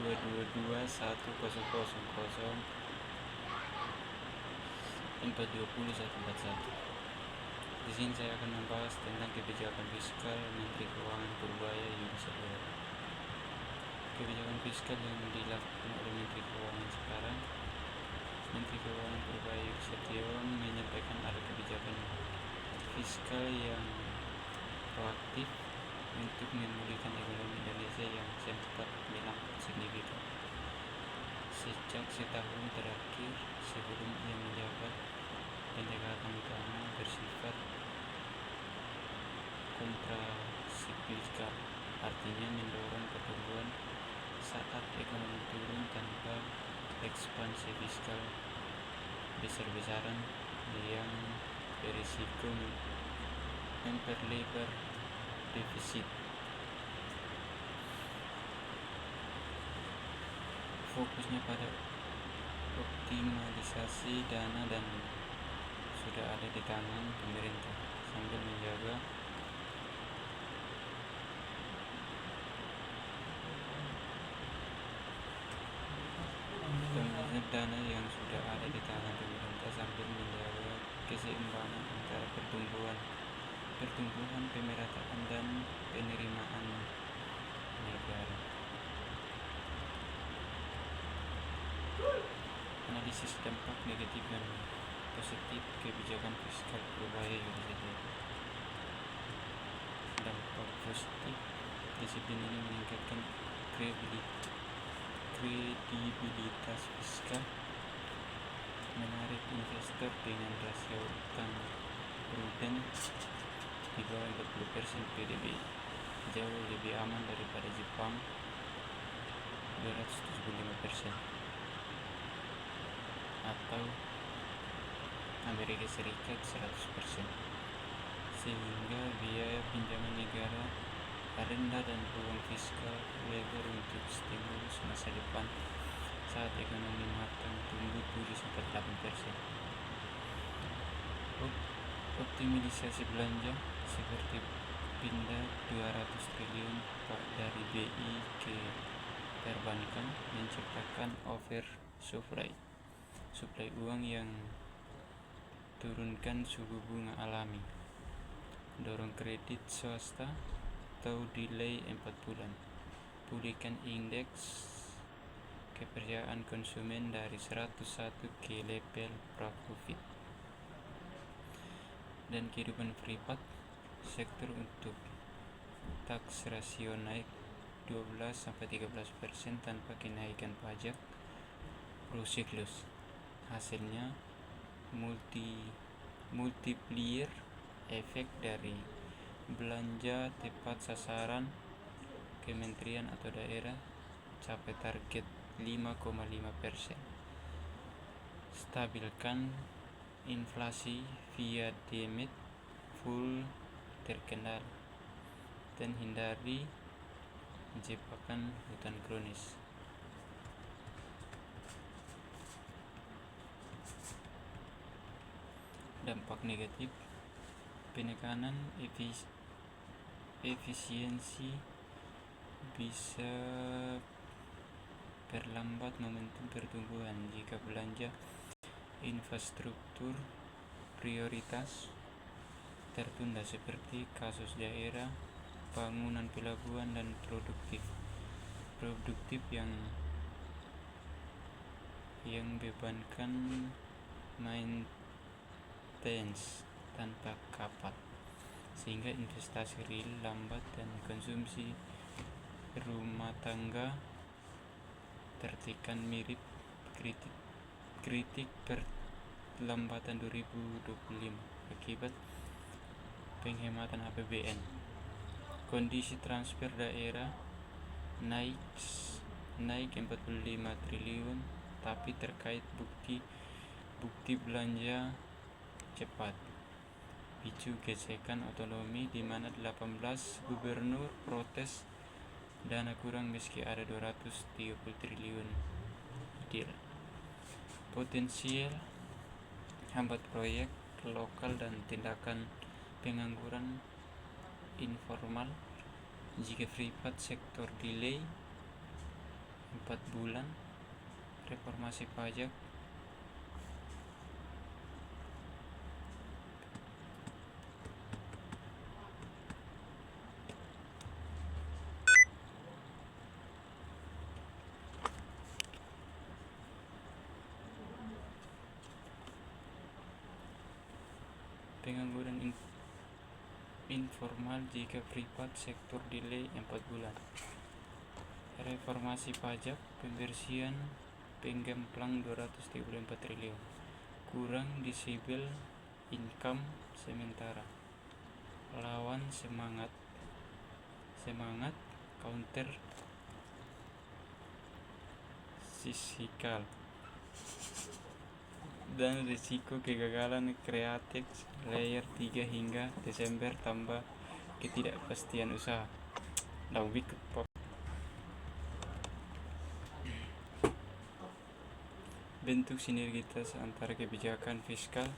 222.100.420.141. Di sini saya akan membahas tentang kebijakan fiskal Menteri Keuangan Purbaya Yudi Setiawan. Kebijakan fiskal yang dilakukan oleh Menteri Keuangan sekarang, Menteri Keuangan Purbaya Yudi Setiawan menyampaikan ada kebijakan fiskal yang proaktif untuk memulihkan ekonomi Indonesia yang sempat melambat signifikan. Sejak setahun terakhir sebelum ia menjabat, pendekatan utama bersifat kontrasiklikal, artinya mendorong pertumbuhan saat ekonomi turun tanpa ekspansi fiskal besar-besaran yang berisiko memperlebar defisit. Fokusnya pada optimalisasi dana dan sudah ada di tangan pemerintah sambil menjaga dana yang sudah ada di tangan pemerintah sambil menjaga keseimbangan antara pertumbuhan, pemerataan dan penerimaan negara. Analisis dampak negatif dan positif kebijakan fiskal Purbaya Yudi Setiawan. Dampak positif, disiplin ini meningkatkan kredibilitas fiskal, menarik investor dengan rasio utang prudent di bawah 40% PDB, jauh lebih aman daripada Jepang 275% atau Amerika Serikat 100%, sehingga biaya pinjaman negara rendah dan peluang fiskal lebar untuk stimulus masa depan saat ekonomi matang tumbuh 7-8%. Optimalisasi belanja seperti pindah 200 triliun dari BI ke perbankan menciptakan oversupply uang yang turunkan suku bunga alami, dorong kredit swasta atau delay 4 bulan, pulihkan indeks kepercayaan konsumen dari 101 ke level pra-Covid, dan kehidupan privat sektor untuk tax rasio naik 12-13% tanpa kenaikan pajak pro-siklus. Hasilnya multiplier efek dari belanja tepat sasaran kementerian atau daerah capai target 5,5%. Stabilkan inflasi via Demet full terkendali dan hindari jebakan hutang kronis. Dampak negatif, penekanan efisiensi bisa perlambat momentum pertumbuhan jika belanja infrastruktur prioritas tertunda seperti kasus daerah bangunan pelabuhan dan produktif yang bebankan maintenance tanpa kapat, sehingga investasi real lambat dan konsumsi rumah tangga tertekan. Mirip kritik perlambatan 2025 akibat penghematan APBN. Kondisi transfer daerah naik 45 triliun, tapi terkait bukti belanja cepat, picu gesekan otonomi di mana 18 gubernur protes dana kurang meski ada 230 triliun deal. Potensial hambat proyek lokal dan tindakan pengangguran informal jika privat sektor delay 4 bulan. Reformasi pajak pengangguran informal jika privat sektor delay 4 bulan. Reformasi pajak pembersihan penggemplang 234 triliun. Kurang disable income sementara. Lawan semangat counter fiskal dan risiko kegagalan kreatif layer 3 hingga Desember tambah ketidakpastian usaha. Bentuk sinergitas antara kebijakan fiskal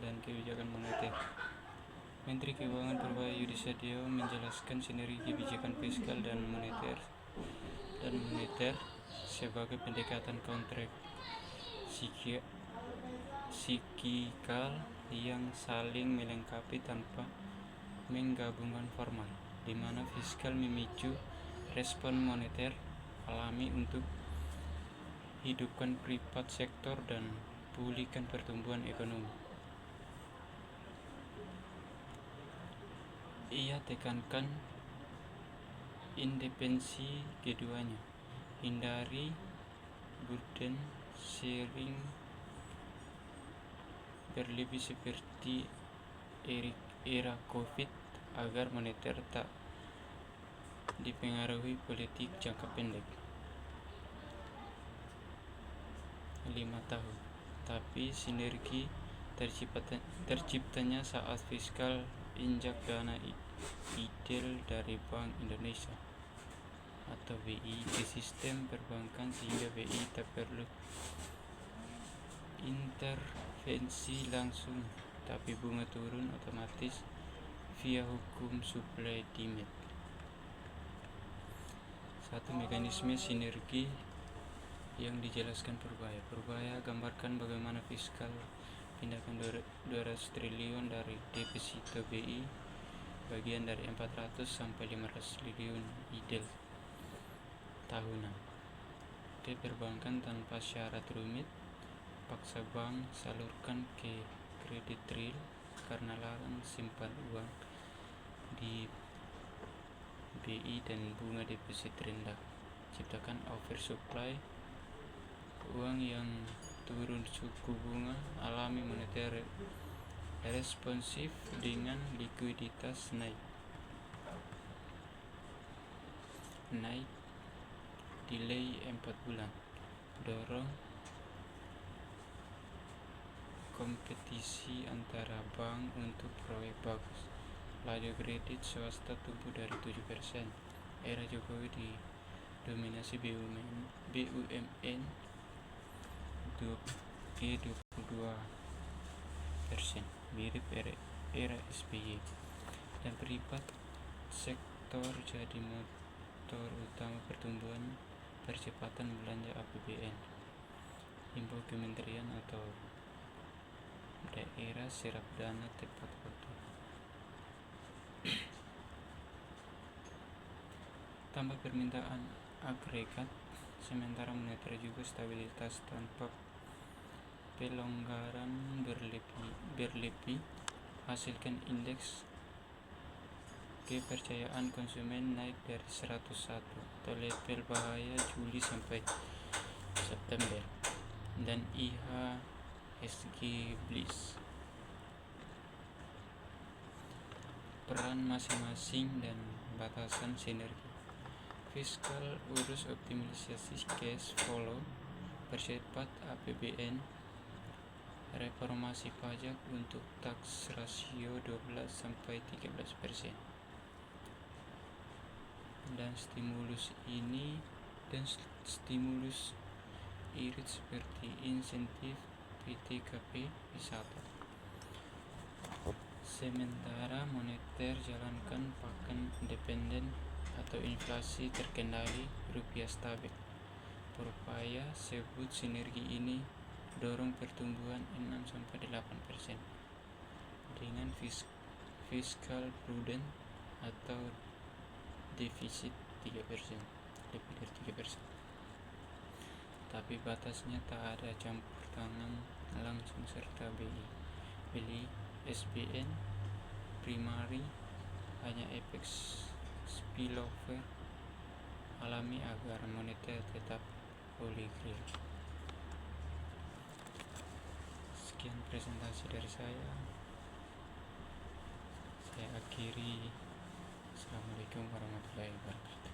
dan kebijakan moneter. Menteri Keuangan Purbaya Yudi Sadio menjelaskan sinergi kebijakan fiskal dan moneter sebagai pendekatan kontrak siklikal yang saling melengkapi tanpa menggabungkan formal, di mana fiskal memicu respon moneter alami untuk hidupkan privat sektor dan pulihkan pertumbuhan ekonomi. Ia tekankan independensi keduanya, hindari burden sharing berlebih seperti era COVID agar moneter tak dipengaruhi politik jangka pendek 5 tahun, tapi sinergi terciptanya saat fiskal injak dana ideal dari Bank Indonesia atau BI ke sistem perbankan sehingga BI tak perlu intervensi langsung, tapi bunga turun otomatis via hukum supply demand. Satu mekanisme sinergi yang dijelaskan Purbaya gambarkan bagaimana fiskal pindahkan 200 triliun dari deposito BI, bagian dari 400 sampai 500 triliun ideal tahunan, ke perbankan tanpa syarat rumit. Paksa bank salurkan ke kredit real karena larang simpan uang di BI dan bunga deposit rendah. Ciptakan oversupply uang yang turun, suku bunga alami moneter responsif dengan likuiditas naik delay 4 bulan, dorong kompetisi antara bank untuk proyek bagus. Laju kredit swasta tumbuh dari 7%. Era Jokowi didominasi BUMN 22%, mirip era SBY, dan privat sektor jadi motor utama pertumbuhan. Percepatan belanja APBN, himbau kementerian atau daerah serap dana tepat waktu. Tambah permintaan agregat, sementara moneter juga stabilitas tanpa pelonggaran berlebih hasilkan indeks kepercayaan konsumen naik dari 101 atau level bahaya Juli sampai September, dan IHSG Bliss. Peran masing-masing dan batasan sinergi. Fiskal urus optimalisasi cash flow, percepat APBN. Reformasi pajak untuk tax rasio 12-13%. Dan stimulus irit seperti insentif PTKP wisata. Sementara moneter jalankan pakan independen atau inflasi terkendali, rupiah stabil. Berupaya sebut sinergi ini dorong pertumbuhan 6-8% dengan fiskal prudent atau defisit 3%, lebih dari 3%. Tapi batasnya tak ada campur tangan langsung serta beli SBN primary, hanya efek spillover alami agar moneter tetap volatile. Sekian presentasi dari saya akhiri. Assalamualaikum warahmatullahi wabarakatuh.